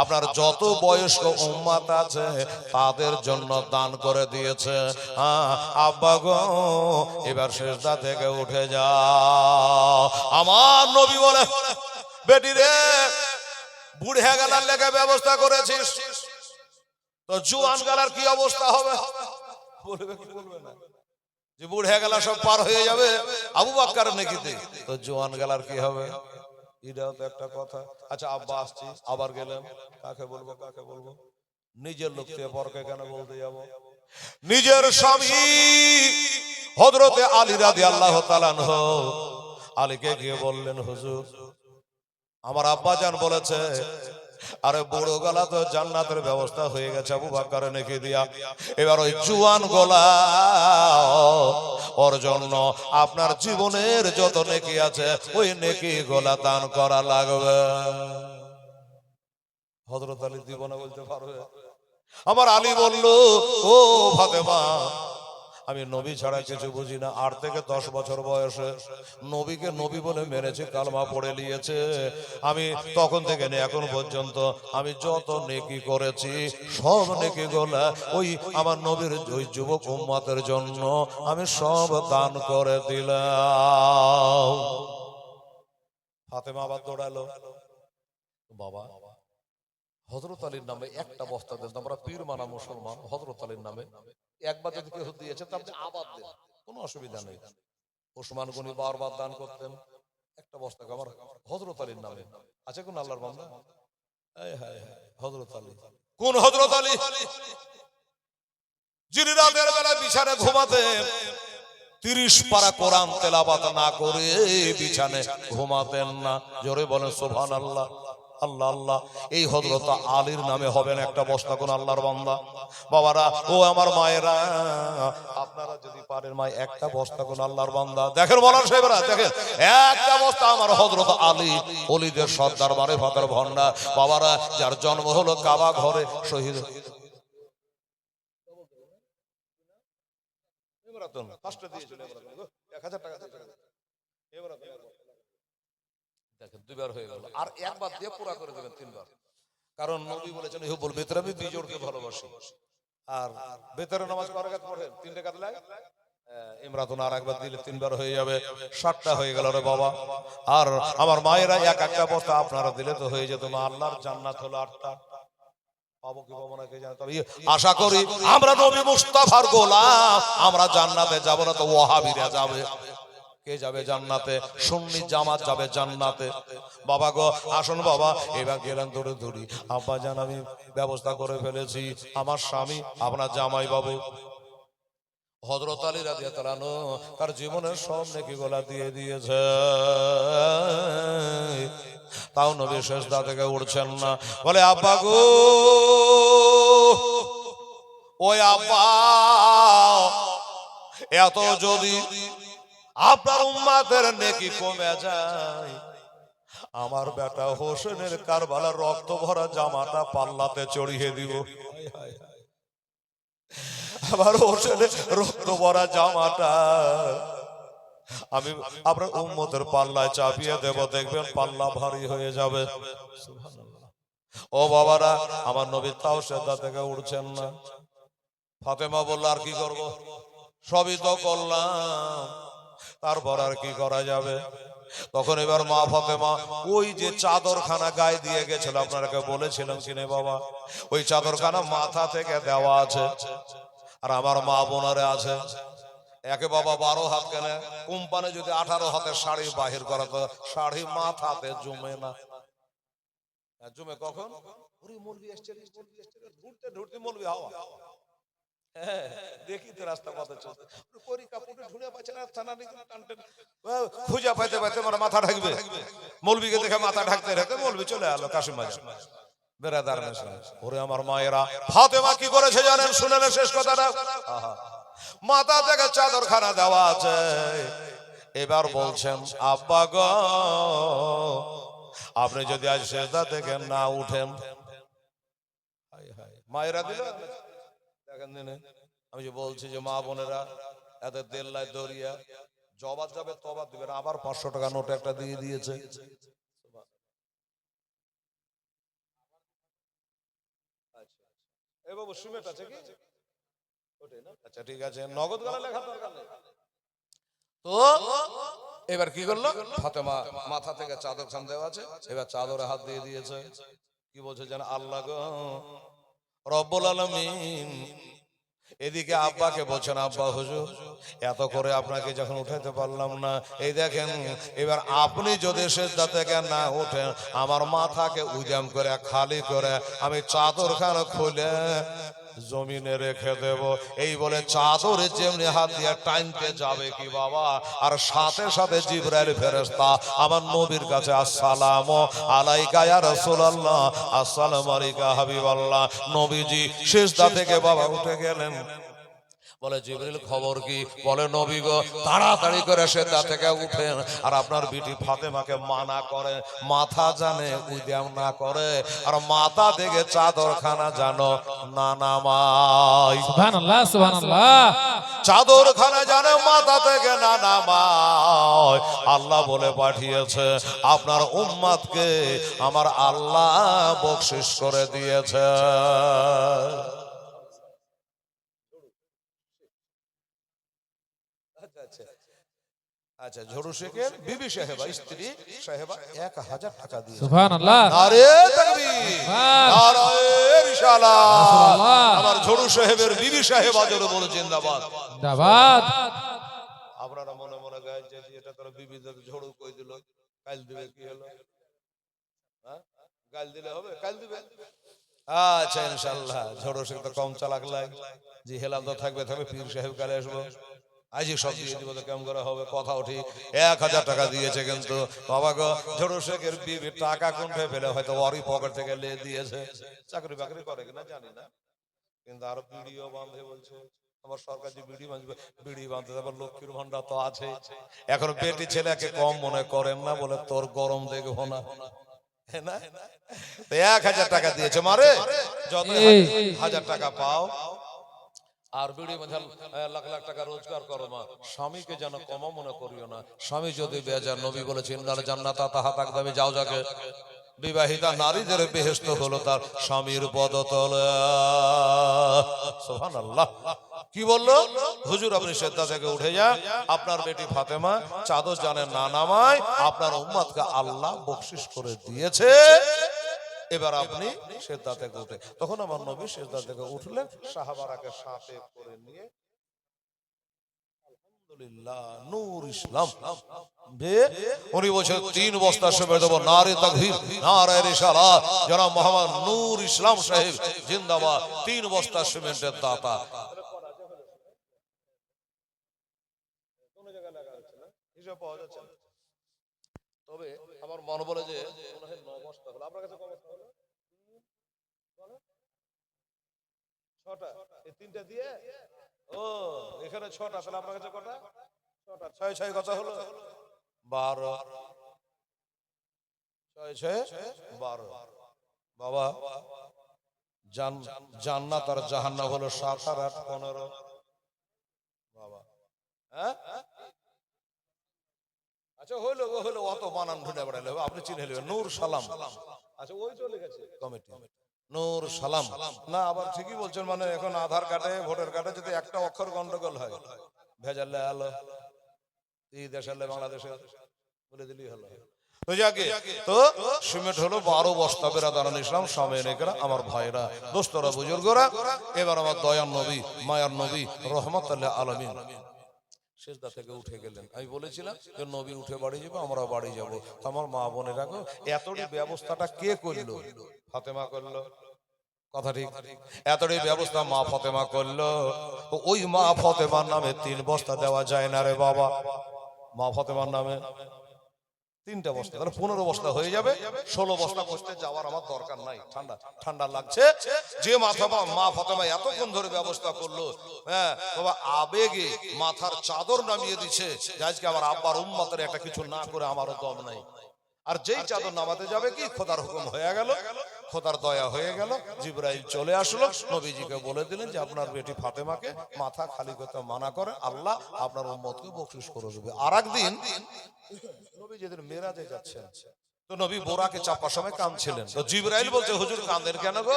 আপনার যত বয়স্ক উম্মত আছে তাদের জন্য দান করে দিয়েছে। আব্বা গো এবার সিজদা থেকে উঠে যাও। আমার নবী বলে, বেটি রে বুড়ে গেলার লেগে ব্যবস্থা করেছিস, তো জোয়ান গেলার কি অবস্থা হবে? বলবে কি বলবে না? যে বুড়ে গেলা সব পার হয়ে যাবে আবু বকর নেকিতে, তো জোয়ান গেলার কি হবে? এটাও তো একটা কথা। আচ্ছা আব্বা আসছি, আবার গেলাম, কাকে বলবো কাকে বলবো? নিজের লোক থেকে পরকে কেন বলতে যাব? নিজের স্বামী হযরতে আলী রাদিয়াল্লাহু তাআলা আনহু আলীকে গিয়ে বললেন, হুজুর আমার আব্বা জান বলেছে আরে বুড়ো গলা তো জান্নাতের ব্যবস্থা হয়ে গেছে আবু বকর নেকি দিয়া, এবার ওই জুয়ান গলা ওর জন্য আপনার জীবনের যত নেকি আছে ওই নেকি গলা দান করা লাগবে। হযরত আলী জীবনে বলতে পারবে? আমার আলী বলল, ও ফাতেমা আমি নবী ছাড়া কিছু বুঝি না। 8 থেকে 10 বছর বয়সে নবীকে নবী বলে মেরেছে, কালমা পড়ে নিয়েছে। আমি তখন থেকে নিয়ে এখন পর্যন্ত আমি যত নেকি করেছি সব নেকি গুলা ওই আমার নবীর ওই যুবক উম্মতের জন্য আমি সব দান করে দিলাম। ফাতেমা আবার দৌড়ালো, বাবা হযরত আলীর নামে একটা বস্তা দেন, আমরা পীর মানা মুসলমান, হযরত আলীর নামে একবার যদি কেউ দিয়েছে তার আবার দেন, কোনো অসুবিধা নেই। ওসমান গনি বারবার দান করতেন, একটা বস্তা আমার হযরত আলীর নামে আছে। কোন আল্লাহর বান্দা? হযরত আলী। কোন হযরত আলী? যিনি রাতের বেলা বিছানায় ঘুমাতেন, 30 পারা কোরআন তেলাওয়াত না করে বিছানায় ঘুমাতেন না। জোরে বলেন সুবহানাল্লাহ। আল্লাহ আল্লাহ। এই হযরত আলীর নামে হবে না একটা বস্তা কোন আল্লাহর বান্দা? বাবারা ও আমার মায়েরা, আপনারা যদি পারেন মা একটা বস্তা কোন আল্লাহর বান্দা দেখেন, বলার সাহেবরা দেখেন, একটা বস্তা আমার হযরত আলী ওলিদের সর্দার মারিফাতের ভান্ডার। বাবারা যার জন্ম হলো কাবা ঘরে, শহীদ দেখেন 2 বার হয়ে গেল, আর একবার দিয়ে পুরা করে দেবেন 3 বার। কারণ নবী বলেছেন ইহুবুল বিতর, আমি বিজোড়কে ভালোবাসি। আর বেতরে নামাজ কয় রাকাত পড়েন? 3 রাকাত লাগে। ইমরাতুন আর একবার দিলে 3 বার হয়ে যাবে, 7টা হয়ে গেল রে বাবা। আর আমার মায়েরা এক একটা বস্তা আপনারা দিলে তো হয়ে যেত না। আল্লাহর জান্নাত হলো 8টা। পাবো কি পাবো না কে জানে, তবে আশা করি আমরা নবী মুস্তাফার গোলাম, আমরা জান্নাতে যাব না তো ওয়াহাবিরা যাবে। কে যাবে জান্নাতে? সুন্নি জামাত যাবে জান্নাতে। বাবা গো আসুন বাবা, এবার গেলেন দৌড়ে দৌড়ি, আব্বা জান আমি ব্যবস্থা করে ফেলেছি, আমার স্বামী আপনার জামাই বাবু হযরত আলী রাদিয়াল্লাহু তাআলা আনহু তার জীবনের সব নেকিগুলা দিয়ে দিয়েছে, তাও নবী সিজদা থেকে উঠছেন না। বলে আব্বা গো, ওই আব্বা এত যদি আপনার উম্মতের নেকি কমে যায়, আমার বেটা হোসেনের কারবালার রক্ত ভরা জামাটা পাল্লাতে চড়িয়ে দিব। আবার হোসেনের রক্ত ভরা জামাটা আমি আপনার উম্মতের পাল্লায় চাপিয়ে দেব, দেখবেন পাল্লা ভারী হয়ে যাবে। ও বাবারা, আমার নবী তাও সিজদা থেকে উঠছেন না। ফাতেমা বলল আর কি করব, সবই তো করলাম, তারপর আর কি করা যাবে? তখন এবার মা ফাতেমা ওই যে চাদরখানা গায়ে দিয়ে গেছিল, আপনাকে বলেছিলাম কিনে বাবা, ওই চাদরখানা মাথা থেকে দেওয়া আছে, আর আমার মা বোনারে আছে একে বাবা 12 হাত, কেন কোম্পানি যদি 18 হাতের শাড়ি বাহির করা তো শাড়ি মাথাতে জমে না। জমে কখন? ঢুকতে মৌলবি হাওয়া দেখি তো রাস্তা পথে চলছে, খুঁজে পাইতে পাইতে মানে মাথা ঢাকবে, মৌলবিকে দেখে মাথা ঢাকতে ঢাকতে মৌলবি চলে এলো কাশিম বাজার বেরাদার মেশা। ওরে আমার মায়েরা, ফাতেমা কি করেছে জানেন? শুনেন শেষ কথাটা। মাথা থেকে চাদরখানা দেওয়া আছে। এবার বলছেন আব্বা গো, আপনি যদি আজ সেজদা থেকে না উঠেন, মায়েরা দিল দেখেন দিনে আমি যে বলছি যে মা বোনেরা এদের দেল্লায় দরিয়া জবাব যাবে তবাব দিবেন, আবার 500 টাকা নোট একটা দিয়ে দিয়েছে। এই বাবু সিমেন্ট আছে কি? ওটাই না? আচ্ছা ঠিক আছে, নগদ গলা লেখা দরকার নেই। তো এবার কি করলো, ফাতেমা মাথা থেকে চাদর খান দেওয়া আছে, এবার চাদরে হাত দিয়ে দিয়েছে। কি বলছে যেন, আল্লাহ গো রব্বুল আলামিন। এদিকে আব্বাকে বলছেন আব্বা হুজুর এত করে আপনাকে যখন উঠাইতে পারলাম না, এই দেখেন এবার আপনি যদি সেজদা থেকে না ওঠেন, আমার মাথাকে উজাম করে খালি করে আমি চাদরখানা খুলে জমিনে রেখে দেব। এই বলে চাদরে যেমনি হাত দিয়ে টাইনতে যাবে কি বাবা, আর সাথে সাথে জিবরাইল ফেরেশতা আমার নবীর কাছে আসসালামু আলাইকা ইয়া রাসূলুল্লাহ, আসসালামু আলাইকা হাবিবাল্লাহ। নবীজি সিজদা থেকে বাবা উঠে গেলেন। বলে জিবরিল খবর কি? বলে নবী গো তাড়াতাড়ি করে সিজদা থেকে উঠেন, আর আপনার বিটি ফাতেমাকে মানা করে মাথা জানে উদ্যাম না করে, আর মাথা থেকে চাদরখানা জানো না নামায়। সুবহানাল্লাহ সুবহানাল্লাহ। চাদরখানা জানে মাথা থেকে না নামায়। আল্লাহ বলে পাঠিয়েছে আপনার উম্মতকে আমার আল্লাহ বকশিশ করে দিয়েছে। আচ্ছা ঝড়ু শেখের বিবি সাহেবা স্ত্রী সাহেবা 1000 টাকা দিয়ে। সুবহানাল্লাহ। আরে তাকবীর, নারায়ে রিসালাত। আমার ঝড়ু সাহেবের বিবি সাহেবা জোরে বলে জিন্দাবাদ জিন্দাবাদ। আপনারা মনে মনে গায় যে এটা তোর বিবিদের ঝড়ু কই দিল, কাল দিবে কি হলো? হ্যাঁ কাল দিলে হবে, কাল দিবে। আচ্ছা ইনশাআল্লাহ ঝড়ু শেখ তো কম চালাক লাগে, জি হেলাল তো থাকবে থাকবে, পীর সাহেব কালে আসবো আজই সব দিয়ে দিব, তো কেমন করে হবে? কথা উঠি 1000 টাকা দিয়েছে, কিন্তু বাবা গো ঝড়ু শেখের বিবি টাকা কোনটা ফেলে হয়তো ওরই পকেট থেকে লে দিয়েছে। চাকরি বাকরি করে কিনা জানি না, কিন্তু আরো ভিডিও বাঁধে বলছে আমার সরকার যে বিড়ি বাঁধবে, বিড়ি বাঁধতে আবার লক্ষ্মীর ভান্ডার তো আছে। এখন বেটি ছেলেকে কম মনে করেন না, বলে তোর গরম দেখবো না, 1000 টাকা দিয়েছে। মারে যত 1000 টাকা পাও আর বিড়ি বাঁধাল লাখ লাখ টাকা রোজগার করো, মা স্বামীকে যেন কম মনে করিও না। স্বামী যদি বেজার, নবী বলেছেন ইন্নাল জান্নাতা তাহতা আকদামি জাওজাকে, বিবাহিতা নারীদের বেহেশত হলো তার স্বামীর পদতলে। সুবহানাল্লাহ। কি বললো হুজুর, আপনি সেজদা থেকে উঠে যান, আপনার বেটি ফাতেমা চাদর জানে না নামায়, আপনার উম্মতকে আল্লাহ বকশিশ করে দিয়েছে, এবার আপনি সেজদা থেকে উঠে। তখন আমার নবী সেজদা থেকে উঠলেন, সাহাবারাকে সাথে করে নিয়ে আলহামদুলিল্লাহ নূর ইসলাম উনি বলছেন 3 বস্তা সেবে দেবো। নারে তাকবীর, নারে রিসালাত, জনাব মোহাম্মদ নূর ইসলাম সাহেব জিন্দাবাদ। 3 বস্তা সিমেন্টের দাতা। তবে আমার মনে বলে যে মনে হয় 9 বস্তা হলো। আপনার কাছে কত বস্তা হলো? 6টা। এই 3টা দিয়ে ও এখানে 6টা, তাহলে আপনার কাছে কটা? 6টা। 6 6 কত হলো? 12। 6 6 12। বাবা জান্নাত আর জাহান্নাম হলো 7 আর 8 15। বাবা হ্যাঁ আচ্ছা হইলো হইলো, অত বানান ঢুলে বেড়ালে আপনি চিনে নেবেন। নূর সালাম। আচ্ছা ওই তো লিখেছে কমিটি নূর সালাম না, আবার ঠিকই বলছেন। মানে এখন আধার কার্ডে ভোটার কার্ডে যদি একটা অক্ষর গন্ডগোল হয়, ভেজালে আলো এই দেশালে বাংলাদেশে বলে দিলেই হলো। তো যাকে তো সিমেন্ট হলো 12 বস্তা। বেরাদারান ইসলাম সামনে আমার ভাইরা দোস্তরা বুজুর্গরা, এবার আমার দয়ার নবী মায়ার নবী রহমতুল্লাহ আলামিন সেজদা থেকে উঠে গেলেন। আমি বলেছিলাম যে নবী উঠে বাড়ি যাবো, আমরা বাড়ি যাবো। আমার মা বোনেরা এতটি ব্যবস্থাটা কে করলো? ফাতেমা করলো, কথা ঠিক। এতটাই ব্যবস্থা মা ফাতেমা করলো। ওই মা ফাতেমার নামে 3 বস্তা দেওয়া যায় না রে বাবা। মা ফাতেমার নামে 3টা বস্তা, তাহলে 15 বস্তা হয়ে যাবে। 16 বস্তা বসতে যাওয়ার আমার দরকার নাই, ঠান্ডা ঠান্ডা লাগছে। যে মা ফাতেমা এতক্ষণ ধরে ব্যবস্থা করলো, হ্যাঁ বাবা, আবেগে মাথার চাদর নামিয়ে দিচ্ছে যে আজকে আমার আব্বার উম্মতের একটা কিছু না করে আমারও দম নাই। আর যেই চাদর নামাতে যাবে কি খোদার হুকুম হয়ে গেল, খোদার দয়া হয়ে গেল, জিবরাইল চলে আসলো, নবীজিকে বলে দিলেন যে আপনার বেটি ফাতেমাকে মাথা খালি করতে মানা করে, আল্লাহ আপনার উম্মতকে বকশিশ করে দেবে। আর একদিন নবী যেদিন মেরাজে যাচ্ছেন, তো নবী বোরাকে চাপার সময় কাঁদছিলেন। তো জিবরাইল বলছে হুজুর কাঁদেন কেন গো?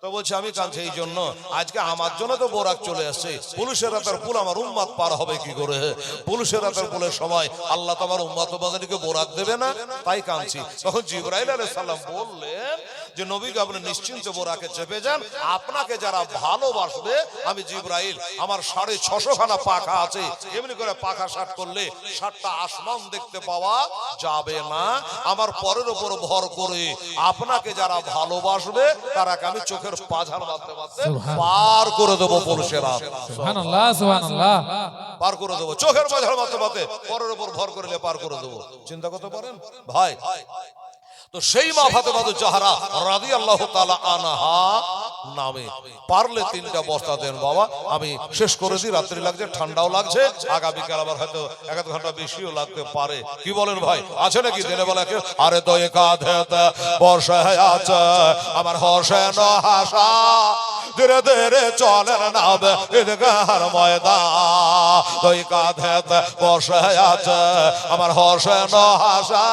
তো বলছে আমি কাঁদছি এই জন্য, আজকে আমার জন্য তো বোরাক চলে আসছে, পুলিশের রাতের পুল আমার উম্মত পার হবে কি করে? পুলিশের রাতের পুলের সময় আল্লাহ তো আমার উম্মত বাঙালিকে বোরাক দেবে না, তাই কাঁদছি। তখন জিবরাইল আলাইহিস সালাম বললেন যে নবীকে আপনি নিশ্চিন্তে বোরাকে চেপে যান, আপনাকে যারা ভালোবাসবে, আমি জিবরাইল আমার 650 খানা পাখা আছে, এমনি করে পাখা শাট করলে 7টা আসমান দেখতে পাওয়া যাবে না। আমার পরের উপর ভর করে আপনাকে যারা ভালোবাসবে তারাকে আমি চোখের পাঝার মারতে মারতে পার করে দেবো পুলিশের রাত। সুবহানাল্লাহ, সুবহানাল্লাহ। পার করে দেবো, চোখের পাঝার মারতে মারতে পরের উপর ভর করলে পার করে দেবো। চিন্তা করতে পারেন ভাই? তো সেই মা ফাতেমা জাহরা রাদিয়াল্লাহু তাআলা আনহা নামে পারলে 3টা বস্তা দেন বাবা। আমি শেষ করে দিই, রাত্রি লাগছে, ঠান্ডাও লাগছে, আগামীকাল আবার হয়তো 1 ঘন্টা বেশিও লাগতে পারে। কি বলেন ভাই? আছে নাকি দিনে বেলা কেউ? আরে তো কাঁধেতে বর্ষা আছে আমার হোসেন হাসা, ধীরে ধীরে চলেন নাবে ঈদগাহর ময়দান, দুই কাঁধেতে বর্ষা আছে আমার হোসেন হাসা,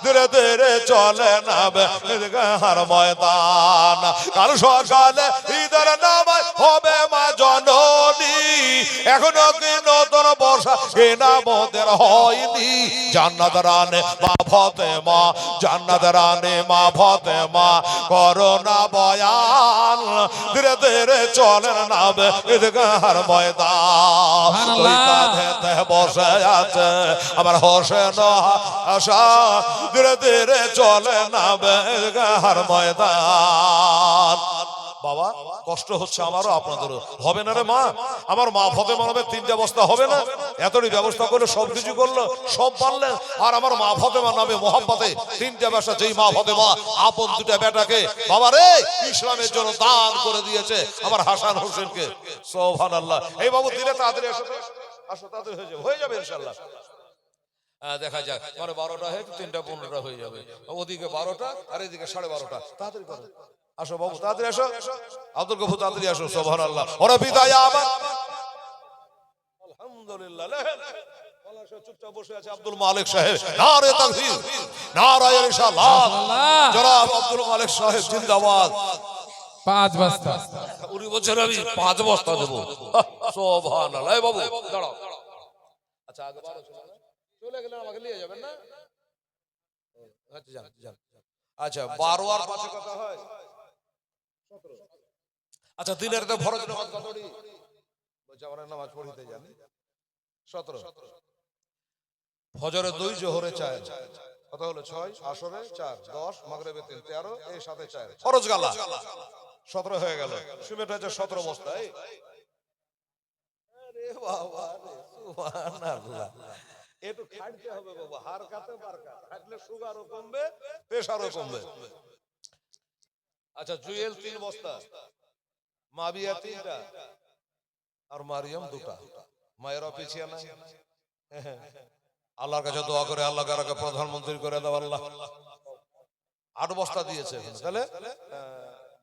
ধীরে ধীরে চলে নাবে ঈদগাহর ময়দান। কাল সকালে ঈদের নামাজ হবে মা জননী, এখনো কি নতুন বর্ষা কেনামতের হয়নি? জান্নাত রানে মা ফাতেমা, জান্নাত রানে মা ফাতেমা, করোনা বয়ান, ধীরে ধীরে চলেন নাবে ঈদগাহর ময়দান, ওই কাঁধেতে বসে আছে আমার হোসেন আশা, ধীরে ধীরে চলে নাবে ঈদগাহর ময়দান। বাবা কষ্ট হচ্ছে আমারও, আপনাদেরও হবে না রে মা? আমার মা ফাতেমা নামে 3টা বস্তা হবে না? এতটি ব্যবস্থা করে সবকিছু করলো, সব পারলেন, আর আমার মা ফাতেমা নামে মোহাম্মতে 3টা ব্যবসা, যেই মা ফাতেমা আপন 2টা বেটাকে বাবা রে ইসলামের জন্য দান করে দিয়েছে, আমার হাসান হোসেনকে। সুবহানাল্লাহ। এই বাবু দিলে তাড়াতাড়ি আসো, আসো তাড়াতাড়ি হয়ে যাবে ইনশাআল্লাহ। দেখা যাক, মানে 12টা হয়তো 3টা 15টা হয়ে যাবে, ওদিকে 12টা আর এদিকে 12:30টা। তাড়াতাড়ি করো, আসো বাবু তাড়াতাড়ি আসো, আব্দুল গফুর তাড়াতাড়ি আসো। সুবহানাল্লাহ। ওরা বিদায় আবার আলহামদুলিল্লাহ। চুপচাপ বসে আছে আব্দুল মালিক সাহেব, নারে তাকবীর, নারে রিসালাত, জনাব আব্দুল মালিক সাহেব জিন্দাবাদ। 5 বস্তা। উনি বলছেন আমি 5 বস্তা দেবো। সুবহানাল্লাহ। এই বাবু দাঁড়াও। আচ্ছা আগে 12 চলে গেলেন, আমাকে নিয়ে যাবেন না? আচ্ছা যান যান। আচ্ছা 12 আর 5 কথা হয় 17। আচ্ছা দিনের তো ফরজ নামাজ কতটি? বলছে আমরা নামাজ পড়িতে জানি 17। ফজরে 2, জোহরে 4, কত হলো 6, আসরে 4, 10, মাগরিবে 3, 13, এই সাথে 4 ফরজ গালা 17 হয়ে গেল। সিমেন্ট হয়েছে 17 বস্তা। আরে বাবা রে, সুবহানাল্লাহ। একটু খাটতে হবে বাবা, হার কাতে বারকা, খাটলে সুগারও কমবে, প্রেসারও কমবে। আচ্ছা জুয়েল 3 বস্তা, মাবিয়া 3টা, আর মারিয়াম 2টা। মায়েরা পিছিয়ে না? আল্লাহর কাছে দোয়া করে আল্লাহ কারাকে প্রধানমন্ত্রী করে দাও আল্লাহ। 8 বস্তা দিয়েছে, তাহলে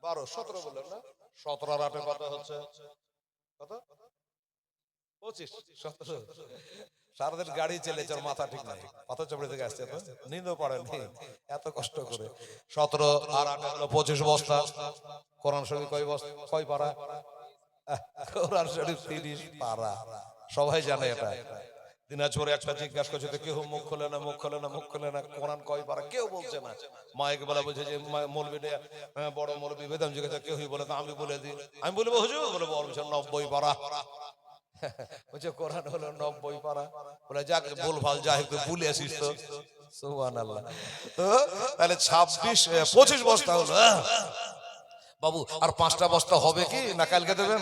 12, 17 বললেন না? 17 আর 8 কত হচ্ছে? কত? 25, 17। সারাদিন গাড়ি চেলেছে, মাথা ঠিক নাই, পাথর চাপড়ি থেকে আসছে, নিন্দও পারেনি এত কষ্ট করে। 17 আর 8 হলো 25 বস্তা। কোরআন শরীফ কয় বস্তা, কয় পারা? কোরআন শরীফ 30 পারা, সবাই জানে এটা। দিনাজপুরে একটা জিজ্ঞাসা করছে, কেউ মুখ খোলে না, মুখ খোলে না, মুখ খোলে না, কোরআন কয় পারা কেউ বলছে না। মাইকে বলা বলছে যে মৌলবী, বড় মৌলবী বেদম জিজ্ঞাসা কেউই বলে না, আমি বলে দিই। আমি বলবো হুজুর, বলে বলছে 90 পারা। বলছে কোরআন হলো 90 পারা। বলে যাক ভুল ভাল যা একটু ভুলে আসিস তো। সুবহানাল্লাহ। তো তাহলে 25 বস্তা হলো বাবু। আর 5টা বস্তা হবে কি না কালকে দেবেন?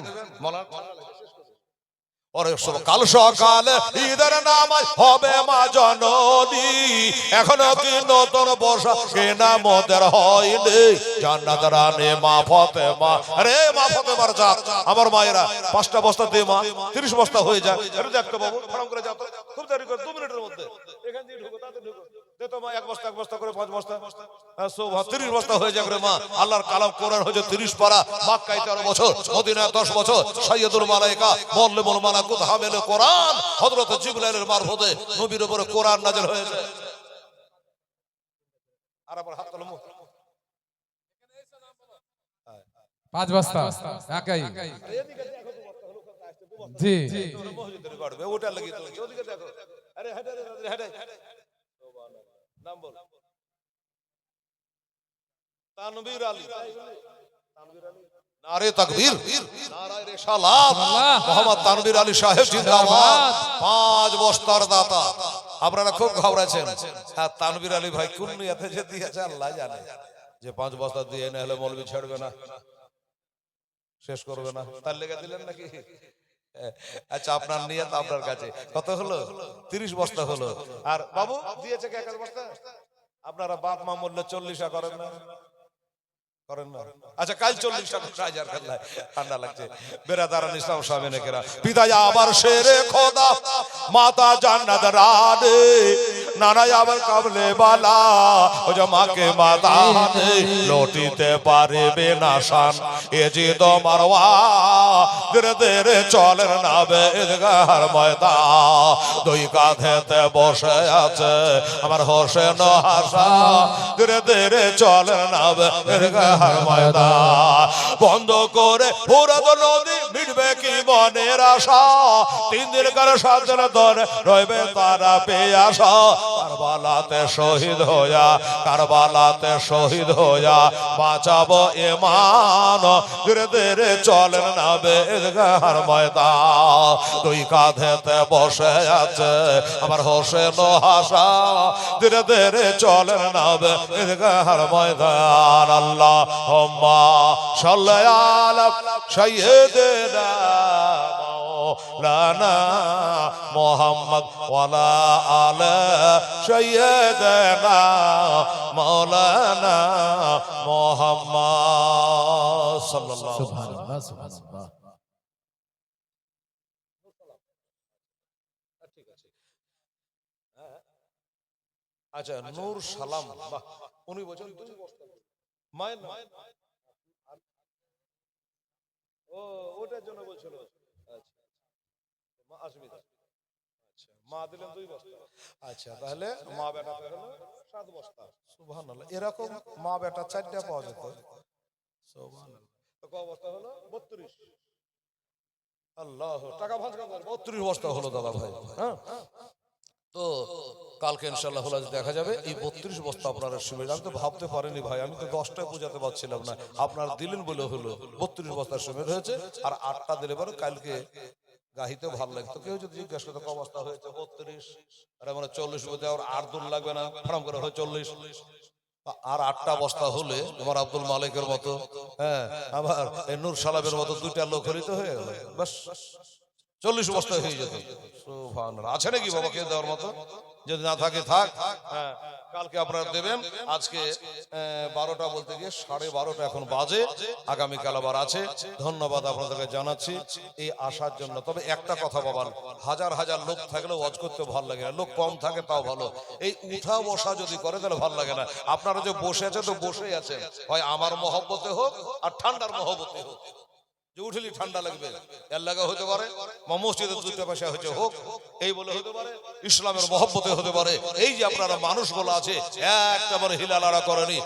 ওরে কাল সকালে ঈদের নামাজ হবে মা জননী, এখনো কি নতুন বর্ষা কেনা মোদের হয়নি, জান্নাত রানী মা ফাতেমা। আরে মা ফাতেমার জাত আমার মায়েরা 5টা বস্তা দিয়ে মা 30 বস্তা হয়ে যায়। আরে দেখতো বাবু ফরাম করে যাও তো, খুব দেরি করে 2 মিনিটের মধ্যে এখান দিয়ে ঢুকো, তাতে ঢুকো, দে তো মা 1 বস্তা 1 বস্তা করে 5 বস্তা, 30 বস্তা হয়ে যায় রে মা। আল্লাহর কালাম কোরআন হয়েছে 30 পারা, মক্কায় 13 বছর, মদিনায় 10 বছর, সাইয়্যিদুল মালায়েকা মুআল্লিমুল মালাকুত হামিলে কোরআন হযরত জিবরাইলের মারফতে নবীর উপরে কোরআন নাযিল হয়েছে। আর আবার হাত তোলো মুখ 5 বস্তা একাই। জি মসজিদের গড়বে ওটা লাগিয়ে তো ওদিকে দেখো। আরে হেডে হেডে সুবহানাল্লাহ, নাম বল তানভীর আলী। নারে তাকবীর, নারায়ে রিসালাত, মোহাম্মদ তানভীর আলী সাহেব জিন্দাবাদ। 5 বস্তার দাতা। আপনারা খুব ঘাবড়াচ্ছেন। হ্যাঁ, তানভীর আলী ভাই কোন নিয়তে যে দিয়েছে আল্লাহ জানে, যে 5 বস্তা দিয়ে না হলে মৌলবি ছাড়বে না, শেষ করবে না, তার লেগে দিলেন নাকি? আচ্ছা, আপনার নিয়ত আপনার কাছে। কত হলো? 30 বস্তা হলো। আর বাবু দিয়েছে কে 1 বস্তা? আপনারা বাপ মা মূল্য 40 করেন না? করেন না? আচ্ছা, কাল 40 টাকা হাজার খাল্লায় ঠান্ডা লাগছে। বেরাদারান ইসলাম সামনে কেরা পিতায় আবার শেরে খোদা, মাতা জান্নাত রানে, নানাই আবার কাবলে বালা, ও যে মাকে মাতা লটিতে পারবে না শান, এ যে তোমারওয়া ধীরে ধীরে চলেন না বেদগার ময়দা, দুই কাঁধেতে বসে আছে আমার হোসেন হাসা, ধীরে ধীরে চলেন না বেদগার ময়দা, বন্ধ করে ফুরাত নদী মিটবে কি মনের আশা, 3 দিন কার 7 দিন ধরে রইবে তারা পেয়াসা, কারবালাতে শহীদ হইয়া, কারবালাতে শহীদ হইয়া বাঁচাবো ইমান, ধীরে ধীরে চলেন না বেদগার ময়দা, দুই কাঁধেতে বসে আছে আমার হোসেন হাসা, ধীরে ধীরে চলেন না বেদগার ময়দান। আল্লাহুম্মা সাল্লি আলা সাইয়্যিদিনা মাওলানা মুহাম্মদ ওয়া আলা আলি সাইয়্যিদিনা মাওলানা মুহাম্মদ সাল্লাল্লাহু আলাইহি সুবহানাল্লাহ সুবহানাল্লাহ। আচ্ছা, নূর সালাম, বাহ, উনি বলেন 2 বস্তা মায়ের নাম। ও ওটার জন্য বলছিল। আচ্ছা, মা আসবে। আচ্ছা, মা দিলেন 2 বস্তা। আচ্ছা, তাহলে মা বেটা হলো 7 বস্তা। সুবহানাল্লাহ, এরকম মা বেটা 4টা পাওয়া যেত। সুবহানাল্লাহ, তো কত বস্তা হলো? 32। আল্লাহ, টাকা ভাঁজ করে 32 বস্তা হলো দাদা ভাই। হ্যাঁ, তো কালকে ইনশাআল্লাহ হলো দেখা যাবে এই 32 বস্তা আপনারা সময়। আমি তো ভাবতে পারিনি ভাই, আমি তো 10টায় পৌঁছাতে পারছিলাম না, আপনারা দিলেন বলে হলো 32 বস্তার সময় হয়েছে। আর 8টা দিলে পরে কালকে গাহিতে ভালো লাগতো। কেউ যদি জিজ্ঞাসা করতো ক বস্তা হয়েছে, 32, আর মানে 40 বলতে আর 8 দূর লাগবে না, ফরাম করে হয় 40। আর 8টা বস্তা হলে আমার আব্দুল মালিকের মতো, হ্যাঁ, আবার এই নূর সালামের মতো 2টা লোক হলেই তো হয়ে গেল, বাস 40 বস্তা হয়ে যেত। সুবহানাল্লাহ, আছে নাকি বাবাকে দেওয়ার মতো? যদি না থাকে থাক, হ্যাঁ, কালকে আপনারা দেবেন। আজকে 12টা বলতে গিয়ে 12:30 এখন বাজে। আগামীকাল আবার আছে। ধন্যবাদ আপনাদেরকে জানাচ্ছি এই আসার জন্য। তবে একটা কথা বাবান, হাজার হাজার লোক থাকলে ওয়াজ করতে ভালো লাগে না, লোক কম থাকে তাও ভালো। এই উঠা বসা যদি করে তাহলে ভালো লাগে না। আপনারা যে বসে আছেন তো বসেই আছেন, হয় আমার মহব্বতে হোক আর ঠান্ডার মহব্বতে হোক, যে উঠলি ঠান্ডা লাগবে এর লাগা হতে পারে, মসজিদের 2টা পাশে হচ্ছে হোক এই বলে হতে পারে, ইসলামের মহব্বতে হতে পারে। এই যে আপনারা মানুষগুলো আছে একেবারে হিলালাড়া করেনি।